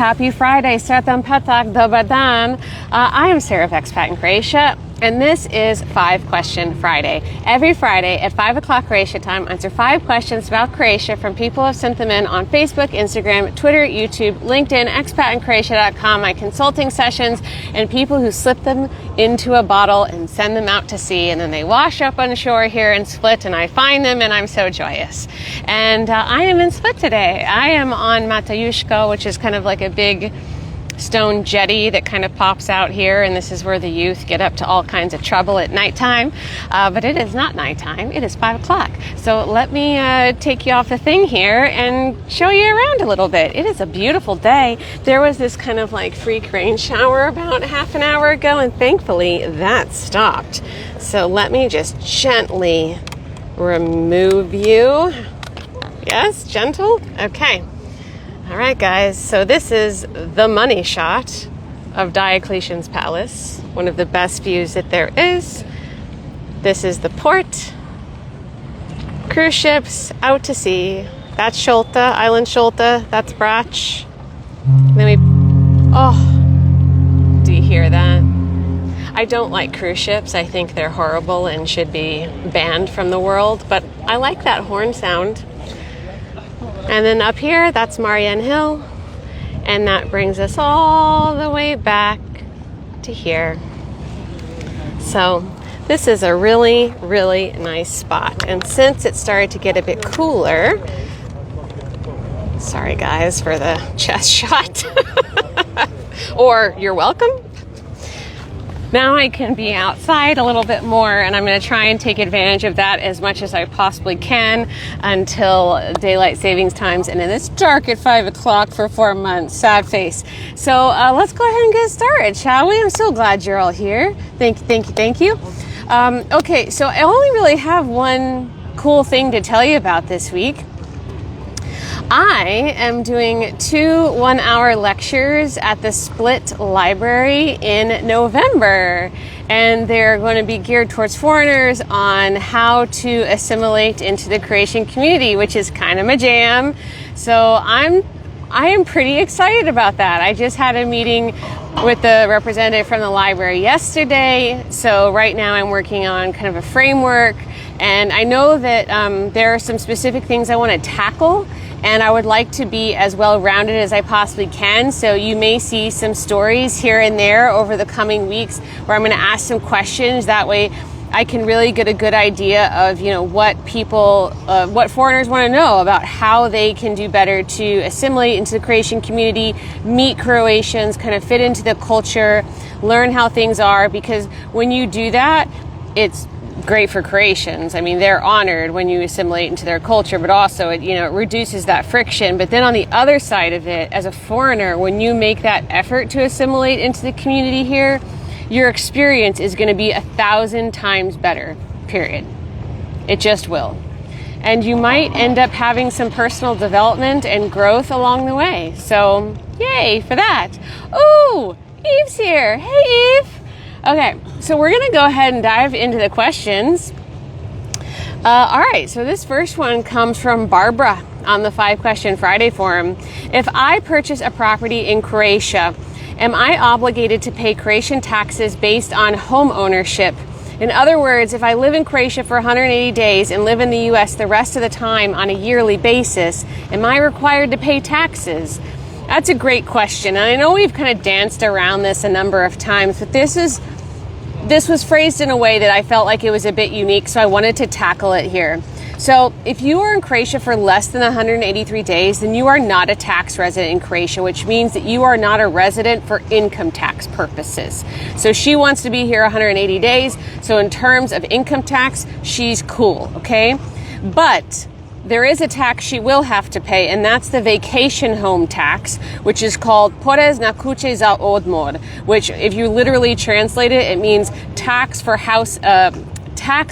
Happy Friday, Sretan Petak, Dobar dan. I am Sarah of Expat in Croatia, and this is 5 Question Friday. Every Friday at 5 o'clock Croatia time, I answer 5 questions about Croatia from people who have sent them in on Facebook, Instagram, Twitter, YouTube, LinkedIn, expatinCroatia.com, my consulting sessions, and people who slip them into a bottle and send them out to sea, and then they wash up on shore here in Split, and I find them, and I'm so joyous. And I am in Split today. I am on Matejuška, which is kind of like a big stone jetty that kind of pops out here, and this is where the youth get up to all kinds of trouble at nighttime, but it is not nighttime, it is 5 o'clock. So let me take you off the thing here and show you around a little bit. It is a beautiful day. There was this kind of like freak rain shower about half an hour ago, and thankfully that stopped. So let me just gently remove you. Yes, gentle? Okay. All right, guys, so this is the money shot of Diocletian's Palace, one of the best views that there is. This is the port, cruise ships out to sea. That's Sholta, Island Sholta, that's Brach. Then do you hear that? I don't like cruise ships. I think they're horrible and should be banned from the world, but I like that horn sound. And then up here, that's Marianne Hill, and that brings us all the way back to here. So this is a really, really nice spot. And since it started to get a bit cooler, sorry guys for the chest shot, or you're welcome. Now I can be outside a little bit more, and I'm going to try and take advantage of that as much as I possibly can until daylight savings times, and then it's dark at 5 o'clock for 4 months. Sad face. So let's go ahead and get started, shall we? I'm so glad you're all here. Thank you. Okay, so I only really have one cool thing to tell you about this week. I am doing 2 one-hour lectures at the Split Library in November, and they're going to be geared towards foreigners on how to assimilate into the Croatian community, which is kind of my jam. So I am pretty excited about that. I just had a meeting with the representative from the library yesterday, so right now I'm working on kind of a framework, and I know that there are some specific things I want to tackle, and I would like to be as well-rounded as I possibly can. So you may see some stories here and there over the coming weeks where I'm going to ask some questions. That way I can really get a good idea of, what people, what foreigners want to know about how they can do better to assimilate into the Croatian community, meet Croatians, kind of fit into the culture, learn how things are, because when you do that, it's great for Croatians. I mean, they're honored when you assimilate into their culture, but also it reduces that friction. But then on the other side of it, as a foreigner, when you make that effort to assimilate into the community here, your experience is going to be 1,000 times better, period. It just will. And you might end up having some personal development and growth along the way. So yay for that. Ooh, Eve's here. Hey, Eve. Okay, so we're going to go ahead and dive into the questions. All right, so this first one comes from Barbara on the 5 Question Friday forum. If I purchase a property in Croatia, am I obligated to pay Croatian taxes based on home ownership? In other words, if I live in Croatia for 180 days and live in the U.S. the rest of the time on a yearly basis, am I required to pay taxes? That's a great question. And I know we've kind of danced around this a number of times, but this was phrased in a way that I felt like it was a bit unique, so I wanted to tackle it here. So if you are in Croatia for less than 183 days, then you are not a tax resident in Croatia, which means that you are not a resident for income tax purposes. So she wants to be here 180 days. So in terms of income tax, she's cool, okay? But there is a tax she will have to pay, and that's the vacation home tax, which is called porez na kuće za odmor, which if you literally translate it, it means tax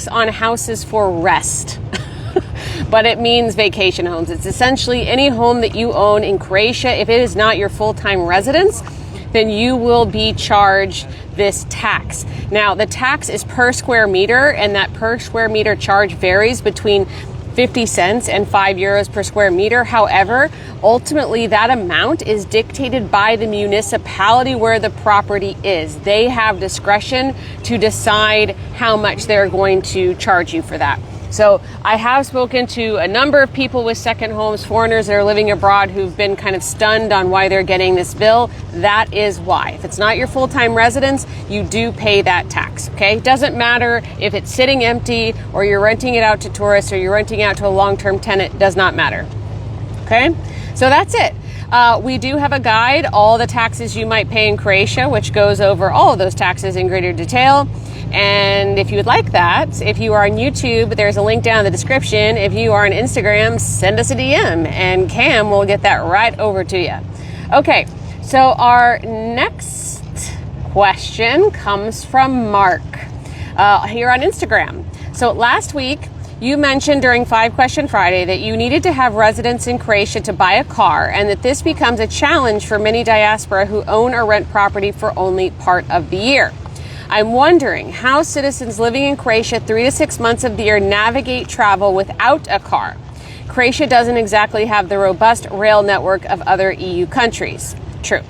on houses for rest. But it means vacation homes. It's essentially any home that you own in Croatia. If it is not your full-time residence, then you will be charged this tax. Now, the tax is per square meter, and that per square meter charge varies between 50 cents and 5 euros per square meter. However, ultimately that amount is dictated by the municipality where the property is. They have discretion to decide how much they're going to charge you for that. So I have spoken to a number of people with second homes, foreigners that are living abroad who've been kind of stunned on why they're getting this bill. That is why. If it's not your full-time residence, you do pay that tax, okay? It doesn't matter if it's sitting empty or you're renting it out to tourists or you're renting out to a long-term tenant, does not matter, okay? So that's it. We do have a guide, all the taxes you might pay in Croatia, which goes over all of those taxes in greater detail. And if you would like that, if you are on YouTube, there's a link down in the description. If you are on Instagram, send us a DM and Cam will get that right over to you. Okay, so our next question comes from Mark here on Instagram. So last week, you mentioned during 5 Question Friday that you needed to have residence in Croatia to buy a car and that this becomes a challenge for many diaspora who own or rent property for only part of the year. I'm wondering how citizens living in Croatia 3 to 6 months of the year navigate travel without a car. Croatia doesn't exactly have the robust rail network of other EU countries. True.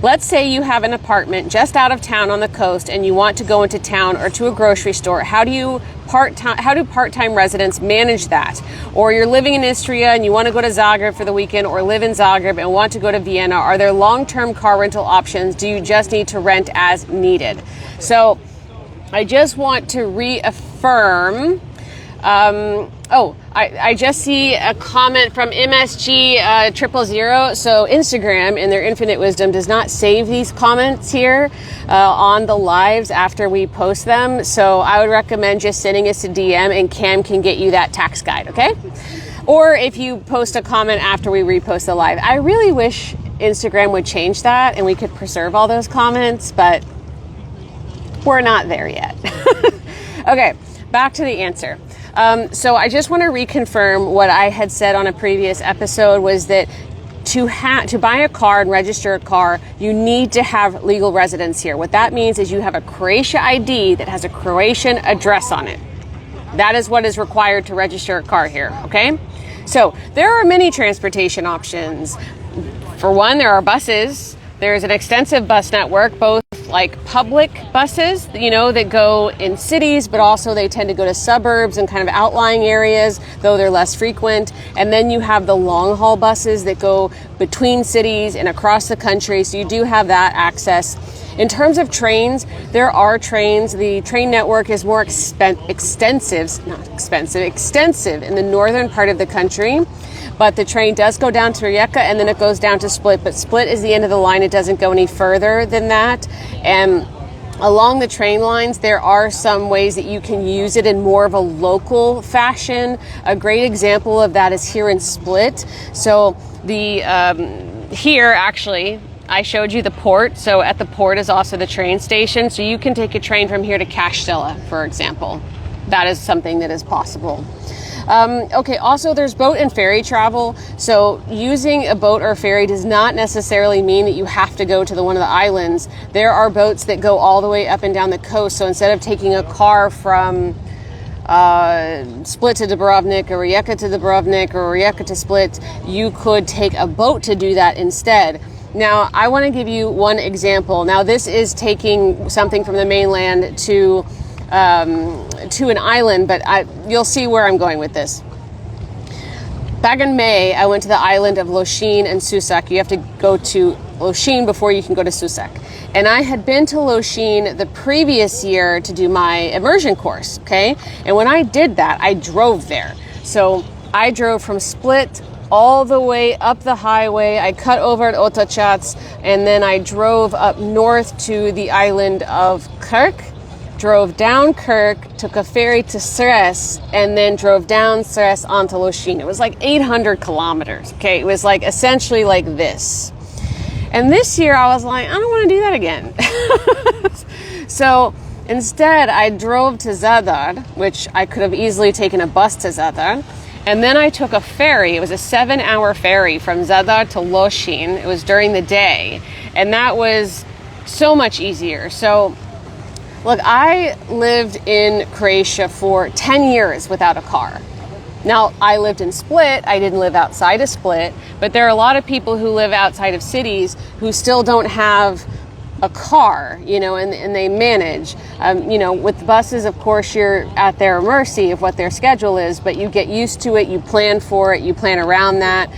Let's say you have an apartment just out of town on the coast and you want to go into town or to a grocery store. How do part-time residents manage that? Or you're living in Istria and you want to go to Zagreb for the weekend or live in Zagreb and want to go to Vienna. Are there long-term car rental options? Do you just need to rent as needed? So I just want to reaffirm. I just see a comment from MSG 000. So Instagram, in their infinite wisdom, does not save these comments here on the lives after we post them. So I would recommend just sending us a DM and Cam can get you that tax guide, okay? Or if you post a comment after we repost the live. I really wish Instagram would change that and we could preserve all those comments, but we're not there yet. Okay, back to the answer. So I just want to reconfirm what I had said on a previous episode was that to buy a car and register a car, you need to have legal residence here. What that means is you have a Croatia ID that has a Croatian address on it. That is what is required to register a car here, okay? So there are many transportation options. For one, there are buses. There's an extensive bus network, both like public buses, you know, that go in cities, but also they tend to go to suburbs and kind of outlying areas, though they're less frequent. And then you have the long haul buses that go between cities and across the country. So you do have that access. In terms of trains, there are trains. The train network is more extensive in the northern part of the country. But the train does go down to Rijeka and then it goes down to Split. But Split is the end of the line. It doesn't go any further than that. And along the train lines, there are some ways that you can use it in more of a local fashion. A great example of that is here in Split. So here, actually, I showed you the port. So at the port is also the train station. So you can take a train from here to Kastela, for example. That is something that is possible. Okay, also there's boat and ferry travel. So using a boat or ferry does not necessarily mean that you have to go to one of the islands. There are boats that go all the way up and down the coast. So instead of taking a car from Split to Dubrovnik or Rijeka to Dubrovnik or Rijeka to Split, you could take a boat to do that instead. Now, I want to give you one example. Now, this is taking something from the mainland to an island, but you'll see where I'm going with this. Back in May, I went to the island of Lošinj and Susak. You have to go to Lošinj before you can go to Susak. And I had been to Lošinj the previous year to do my immersion course, okay? And when I did that, I drove there. So I drove from Split all the way up the highway. I cut over at Otočac, and then I drove up north to the island of Krk. Drove down Krk, took a ferry to Sres, and then drove down Sres onto Lošinj. It was like 800 kilometers, okay? It was like essentially like this. And this year I was like, I don't want to do that again. So instead I drove to Zadar, which I could have easily taken a bus to Zadar. And then I took a ferry. It was a 7-hour ferry from Zadar to Lošinj. It was during the day. And that was so much easier. So look, I lived in Croatia for 10 years without a car. Now, I lived in Split. I didn't live outside of Split, but there are a lot of people who live outside of cities who still don't have a car, you know, and they manage. You know, with buses, of course, you're at their mercy of what their schedule is, but you get used to it, you plan for it, you plan around that.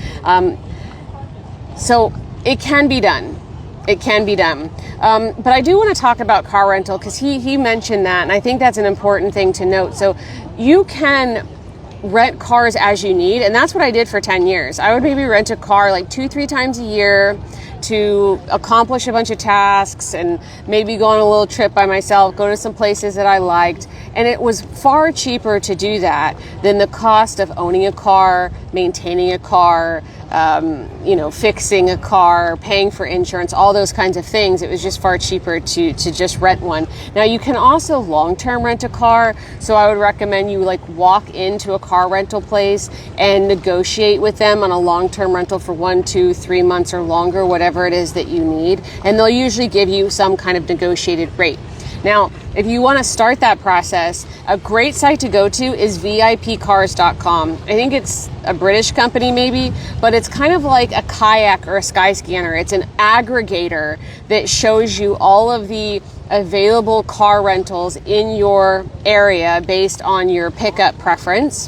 So it can be done. It can be done. But I do want to talk about car rental because he mentioned that, and I think that's an important thing to note. So you can rent cars as you need, and that's what I did for 10 years. I would maybe rent a car like 2-3 times a year to accomplish a bunch of tasks and maybe go on a little trip by myself, go to some places that I liked. And it was far cheaper to do that than the cost of owning a car, maintaining a car, you know, fixing a car, paying for insurance, all those kinds of things. It was just far cheaper to just rent one. Now you can also long-term rent a car. So I would recommend you like walk into a car rental place and negotiate with them on a long-term rental for 1, 2, 3 months or longer, whatever it is that you need. And they'll usually give you some kind of negotiated rate. Now, if you want to start that process, a great site to go to is VIPcars.com. I think it's a British company maybe, but it's kind of like a kayak or a sky scanner. It's an aggregator that shows you all of the available car rentals in your area based on your pickup preference.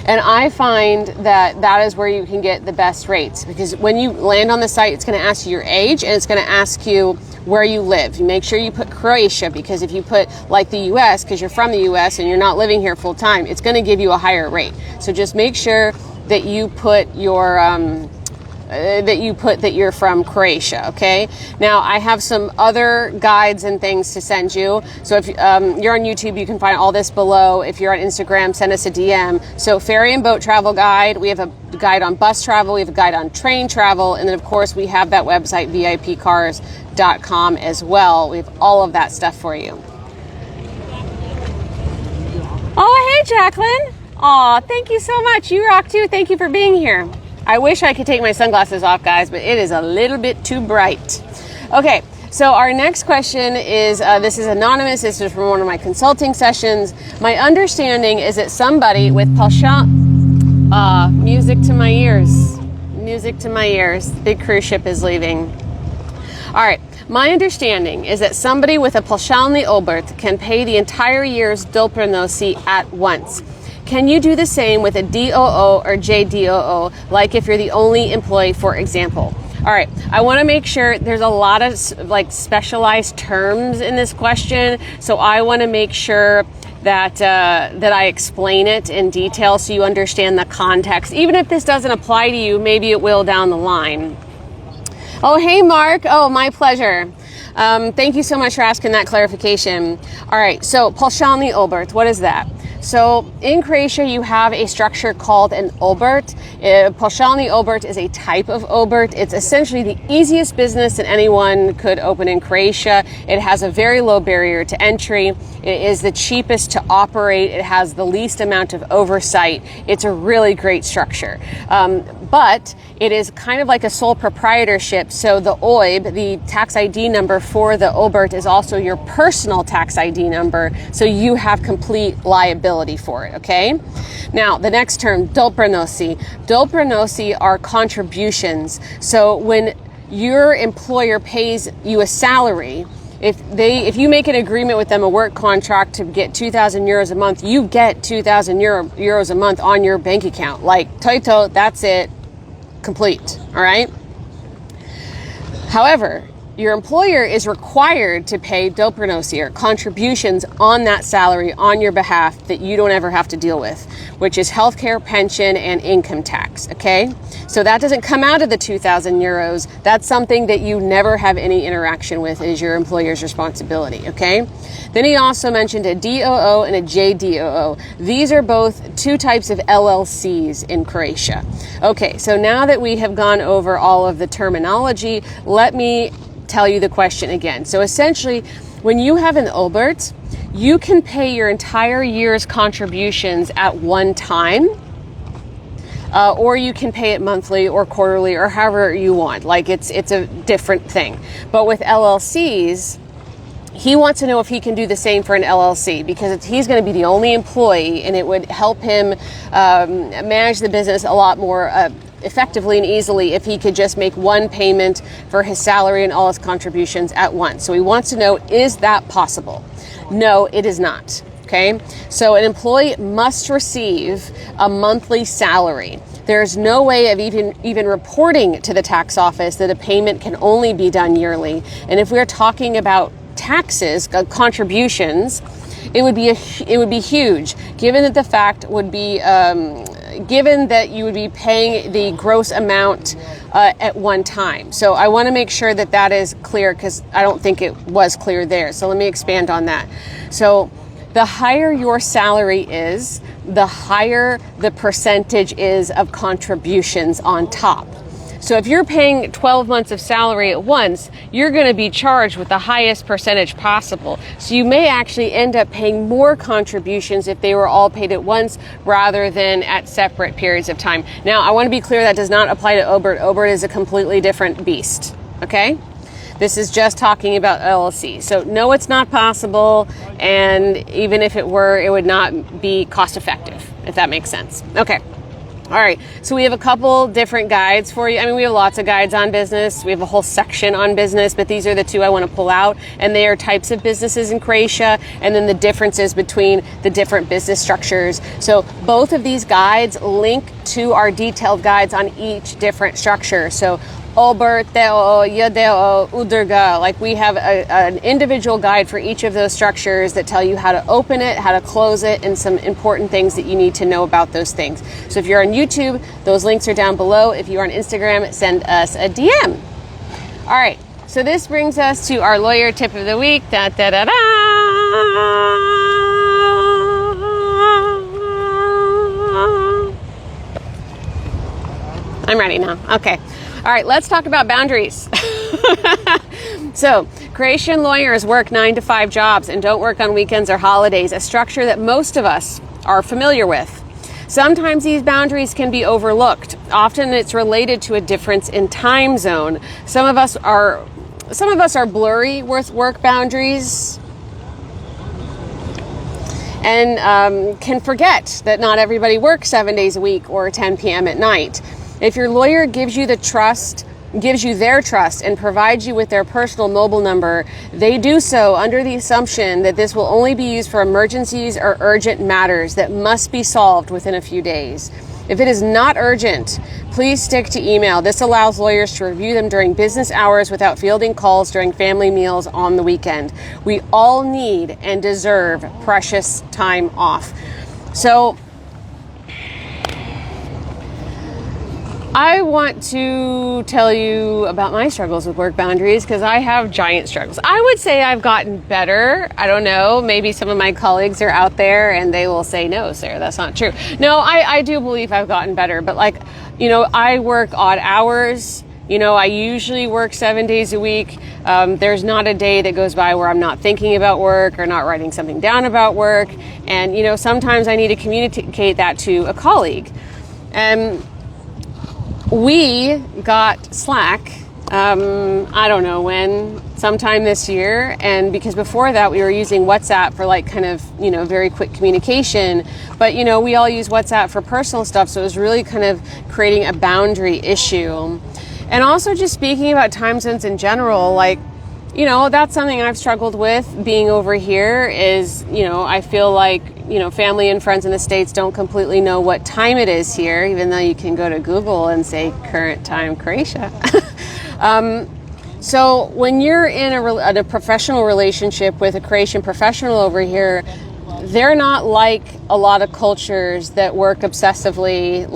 And I find that that is where you can get the best rates, because when you land on the site, it's going to ask you your age and it's going to ask you where you live. You make sure you put Croatia, because if you put like the US, because you're from the US and you're not living here full time, it's going to give you a higher rate. So just make sure that you put your that you're from Croatia, okay? Now, I have some other guides and things to send you. So if you're on YouTube, you can find all this below. If you're on Instagram, send us a DM. So ferry and boat travel guide. We have a guide on bus travel. We have a guide on train travel. And then, of course, we have that website, VIPcars.com as well. We have all of that stuff for you. Oh, hey, Jacqueline. Aw, thank you so much. You rock, too. Thank you for being here. I wish I could take my sunglasses off, guys, but it is a little bit too bright. Okay, so our next question is, this is anonymous. This is from one of my consulting sessions. My understanding is that somebody with music to my ears. Music to my ears. Big cruise ship is leaving. All right. My understanding is that somebody with a paušálny obrt can pay the entire year's doprinosi at once. Can you do the same with a DOO or JDOO, like if you're the only employee, for example? All right, I want to make sure there's a lot of like specialized terms in this question, so I want to make sure that I explain it in detail so you understand the context. Even if this doesn't apply to you, maybe it will down the line. Oh, hey, Mark. Oh, my pleasure. Thank you so much for asking that clarification. All right, so paušálny obrt, what is that? So in Croatia, you have a structure called an obrt. Paušálny obrt is a type of obrt. It's essentially the easiest business that anyone could open in Croatia. It has a very low barrier to entry. It is the cheapest to operate. It has the least amount of oversight. It's a really great structure. But it is kind of like a sole proprietorship. So the OIB, the tax ID number for the obrt, is also your personal tax ID number. So you have complete liability for it, okay? Now, the next term, doprinosi. Doprinosi are contributions. So when your employer pays you a salary, if you make an agreement with them, a work contract to get 2,000 euros a month, you get 2,000 euros a month on your bank account. Like, Toto, that's it, complete, all right? However, your employer is required to pay doprinosi, or contributions, on that salary on your behalf that you don't ever have to deal with, which is healthcare, pension, and income tax, okay? So that doesn't come out of the 2,000 euros. That's something that you never have any interaction with. It is your employer's responsibility, okay? Then he also mentioned a DOO and a JDOO. These are both two types of LLCs in Croatia. Okay, so now that we have gone over all of the terminology, let me tell you the question again. So essentially, when you have an obrt, you can pay your entire year's contributions at one time, or you can pay it monthly or quarterly or however you want. Like it's a different thing. But with LLCs, he wants to know if he can do the same for an LLC, because he's going to be the only employee, and it would help him manage the business a lot more effectively and easily if he could just make one payment for his salary and all his contributions at once. So he wants to know, is that possible? No, it is not. Okay, so an employee must receive a monthly salary. There's no way of even reporting to the tax office that a payment can only be done yearly. And if we're talking about taxes, contributions, it would be huge, given that the fact would be given that you would be paying the gross amount at one time. So I want to make sure that that is clear, because I don't think it was clear there. So let me expand on that. So the higher your salary is, the higher the percentage is of contributions on top. So if you're paying 12 months of salary at once, you're going to be charged with the highest percentage possible. So you may actually end up paying more contributions if they were all paid at once rather than at separate periods of time. Now, I want to be clear, that does not apply to Obert. Obert is a completely different beast, okay? This is just talking about LLC. So no, it's not possible. And even if it were, it would not be cost effective, if that makes sense. Okay. All right. So we have a couple different guides for you. I mean, we have lots of guides on business. We have a whole section on business, but these are the two I want to pull out. And they are types of businesses in Croatia, and then the differences between the different business structures. So both of these guides link to our detailed guides on each different structure. So Obert, Teo, Yadeo, Udrga. Like, we have an individual guide for each of those structures that tell you how to open it, how to close it, and some important things that you need to know about those things. So if you're on YouTube, those links are down below. If you're on Instagram, send us a DM. All right, so this brings us to our lawyer tip of the week. Da, da, da, da. I'm ready now. Okay. All right, let's talk about boundaries. So, Croatian lawyers work 9 to 5 jobs and don't work on weekends or holidays, a structure that most of us are familiar with. Sometimes these boundaries can be overlooked. Often it's related to a difference in time zone. Some of us are blurry with work boundaries and can forget that not everybody works 7 days a week or 10 p.m. at night. If your lawyer gives you their trust and provides you with their personal mobile number, they do so under the assumption that this will only be used for emergencies or urgent matters that must be solved within a few days. If it is not urgent, please stick to email. This allows lawyers to review them during business hours without fielding calls during family meals on the weekend. We all need and deserve precious time off. So, I want to tell you about my struggles with work boundaries, because I have giant struggles. I would say I've gotten better. I don't know. Maybe some of my colleagues are out there and they will say, no, Sarah, that's not true. No, I do believe I've gotten better. But I work odd hours. I usually work 7 days a week. There's not a day that goes by where I'm not thinking about work or not writing something down about work. And, sometimes I need to communicate that to a colleague. We got Slack, I don't know when, sometime this year. And because before that we were using WhatsApp for very quick communication. But, we all use WhatsApp for personal stuff. So it was really kind of creating a boundary issue. And also just speaking about time zones in general, that's something I've struggled with being over here is, I feel like, family and friends in the States don't completely know what time it is here, even though you can go to Google and say current time Croatia. So when you're in a professional relationship with a Croatian professional over here, they're not like a lot of cultures that work obsessively.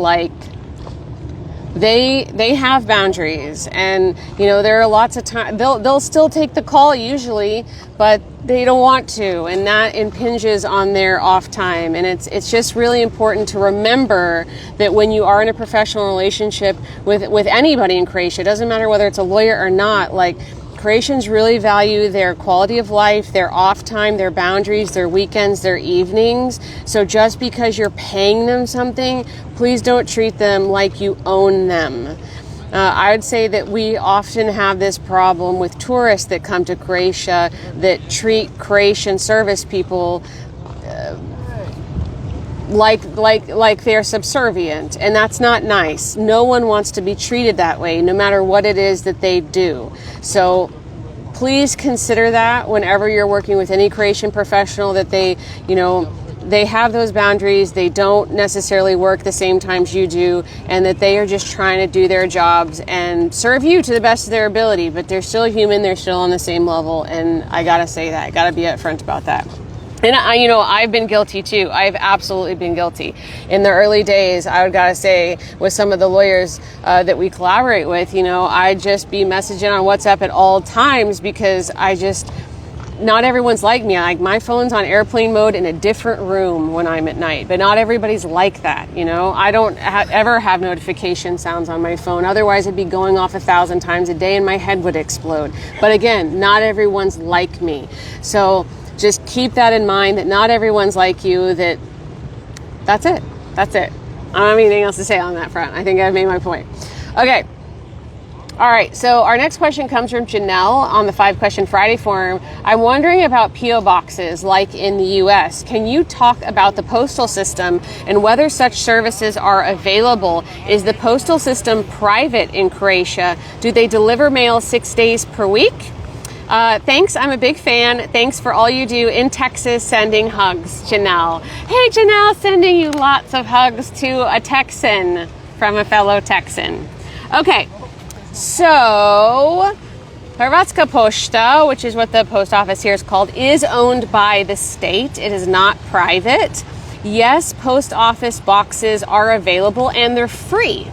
They have boundaries, and there are lots of time they'll still take the call usually, but they don't want to, and that impinges on their off time. And it's just really important to remember that when you are in a professional relationship with anybody in Croatia, it doesn't matter whether it's a lawyer or not, Croatians really value their quality of life, their off time, their boundaries, their weekends, their evenings. So just because you're paying them something, please don't treat them like you own them. I would say that we often have this problem with tourists that come to Croatia that treat Croatian service people like they're subservient, and that's not nice. No one wants to be treated that way, no matter what it is that they do. So please consider that whenever you're working with any Croatian professional, that they have those boundaries. They don't necessarily work the same times you do, and that they are just trying to do their jobs and serve you to the best of their ability. But they're still human. They're still on the same level. And I got to say that. I got to be upfront about that. And I've been guilty too. I've absolutely been guilty. In the early days, I would gotta say, with some of the lawyers that we collaborate with, I'd just be messaging on WhatsApp at all times, because not everyone's like me. Like, my phone's on airplane mode in a different room when I'm at night, but not everybody's like that. I don't ever have notification sounds on my phone. Otherwise, it'd be going off 1,000 times a day and my head would explode. But again, not everyone's like me. So just keep that in mind, that not everyone's like you. That's it. I don't have anything else to say on that front. I think I've made my point. Okay. All right. So our next question comes from Janelle on the 5-Question Friday forum. I'm wondering about P.O. boxes like in the U.S. Can you talk about the postal system and whether such services are available? Is the postal system private in Croatia? Do they deliver mail 6 days per week? Thanks. I'm a big fan. Thanks for all you do in Texas. Sending hugs, Janelle. Hey, Janelle, sending you lots of hugs to a Texan from a fellow Texan. Okay, so Hrvatska Pošta, which is what the post office here is called, is owned by the state. It is not private. Yes, post office boxes are available and they're free.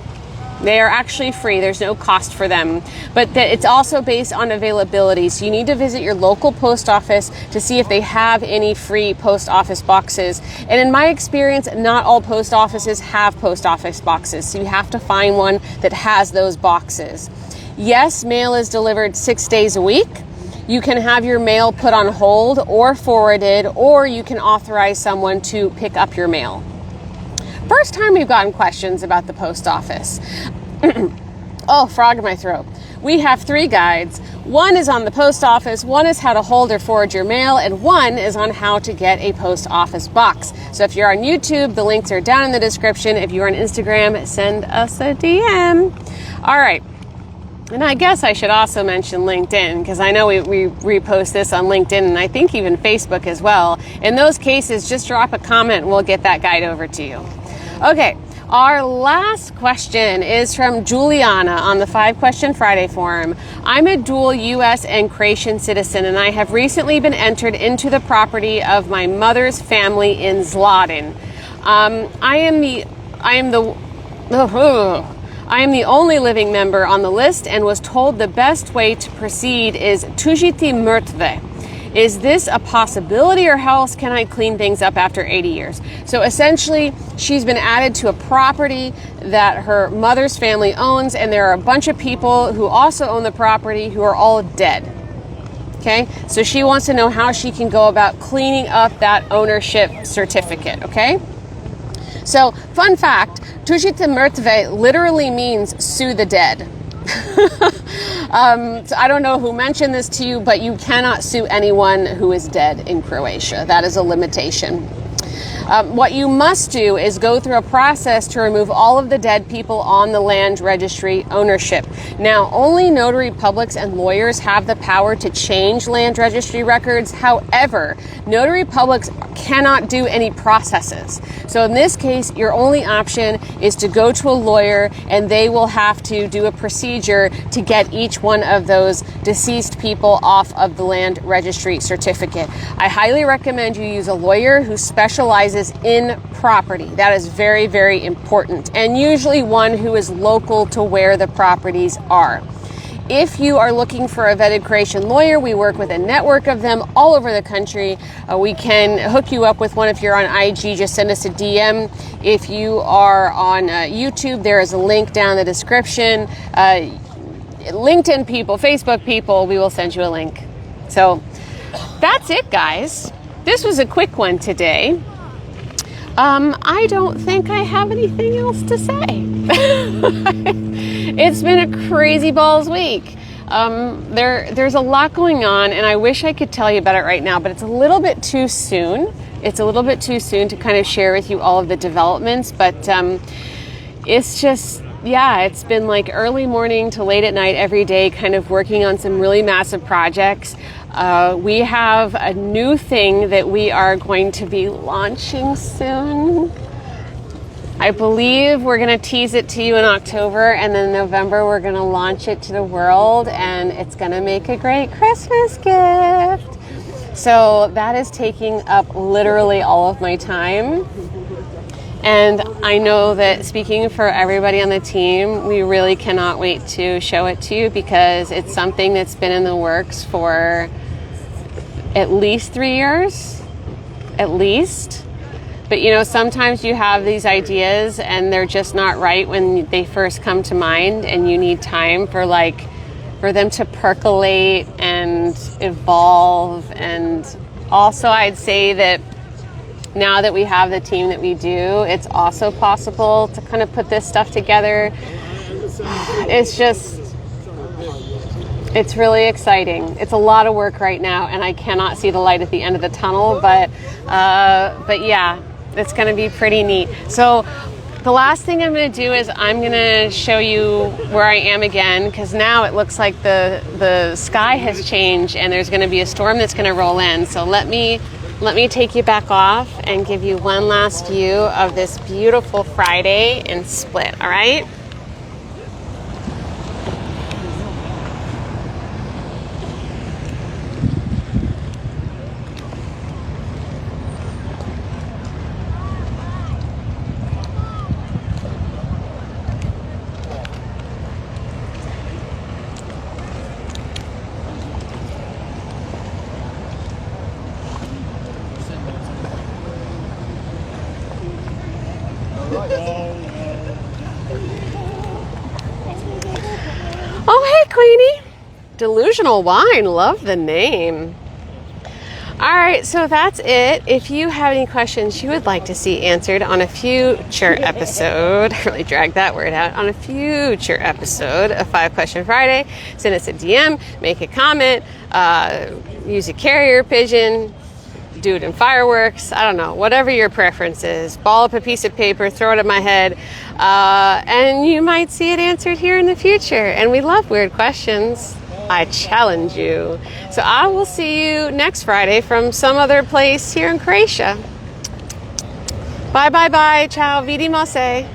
They are actually free. There's no cost for them. But it's also based on availability. So you need to visit your local post office to see if they have any free post office boxes. And in my experience, not all post offices have post office boxes. So you have to find one that has those boxes. Yes, mail is delivered 6 days a week. You can have your mail put on hold or forwarded, or you can authorize someone to pick up your mail. First time we've gotten questions about the post office. Oh, frog in my throat. We have 3 guides. One is on the post office, one is how to hold or forward your mail, and one is on how to get a post office box. So if you're on YouTube, the links are down in the description. If you're on Instagram, send us a DM. All right. And I guess I should also mention LinkedIn, because I know we repost this on LinkedIn and I think even Facebook as well. In those cases, just drop a comment and we'll get that guide over to you. Okay, our last question is from Juliana on the 5-Question Friday forum. I'm a dual U.S. and Croatian citizen, and I have recently been entered into the property of my mother's family in Zlatin. I am the only living member on the list and was told the best way to proceed is tužiti mrtve. Is this a possibility, or how else can I clean things up after 80 years? So essentially, she's been added to a property that her mother's family owns, and there are a bunch of people who also own the property who are all dead. Okay, so she wants to know how she can go about cleaning up that ownership certificate, okay? So, fun fact, tužiti mrtve literally means sue the dead. So I don't know who mentioned this to you, but you cannot sue anyone who is dead in Croatia. That is a limitation. What you must do is go through a process to remove all of the dead people on the land registry ownership. Now, only notary publics and lawyers have the power to change land registry records. However, notary publics cannot do any processes. So in this case, your only option is to go to a lawyer, and they will have to do a procedure to get each one of those deceased people off of the land registry certificate. I highly recommend you use a lawyer who specializes in property. That is very, very important, and usually one who is local to where the properties are. If you are looking for a vetted Croatian lawyer, we work with a network of them all over the country. We can hook you up with one. If you're on IG, just send us a DM. If you are on YouTube, there is a link down in the description. LinkedIn people, Facebook people, we will send you a link. So that's it, guys. This was a quick one today. I don't think I have anything else to say. It's been a crazy balls week. There's a lot going on, and I wish I could tell you about it right now, but it's a little bit too soon. It's a little bit too soon to kind of share with you all of the developments, but it's just, yeah, it's been like early morning to late at night every day, kind of working on some really massive projects. We have a new thing that we are going to be launching soon. I believe we're going to tease it to you in October, and then in November we're going to launch it to the world, and it's going to make a great Christmas gift. So that is taking up literally all of my time. And I know that speaking for everybody on the team, we really cannot wait to show it to you, because it's something that's been in the works for at least 3 years, at least. But you know, sometimes you have these ideas and they're just not right when they first come to mind, and you need time for them to percolate and evolve. And also I'd say that now that we have the team that we do, it's also possible to kind of put this stuff together. It's really exciting. It's a lot of work right now, and I cannot see the light at the end of the tunnel, but yeah, it's going to be pretty neat. So the last thing I'm going to do is I'm going to show you where I am again, because now it looks like the sky has changed and there's going to be a storm that's going to roll in. So let me take you back off and give you one last view of this beautiful Friday in Split, all right? Oh, hey, Queenie. Delusional Wine. Love the name. All right, so that's it. If you have any questions you would like to see answered on a future episode, I really dragged that word out, on a future episode of 5 Question Friday, send us a DM, make a comment, use a carrier pigeon, do it in fireworks, I don't know, whatever your preference is. Ball up a piece of paper, throw it at my head, and you might see it answered here in the future. And we love weird questions. I challenge you. So I will see you next Friday from some other place here in Croatia. Bye, bye, bye. Ciao, vidi se.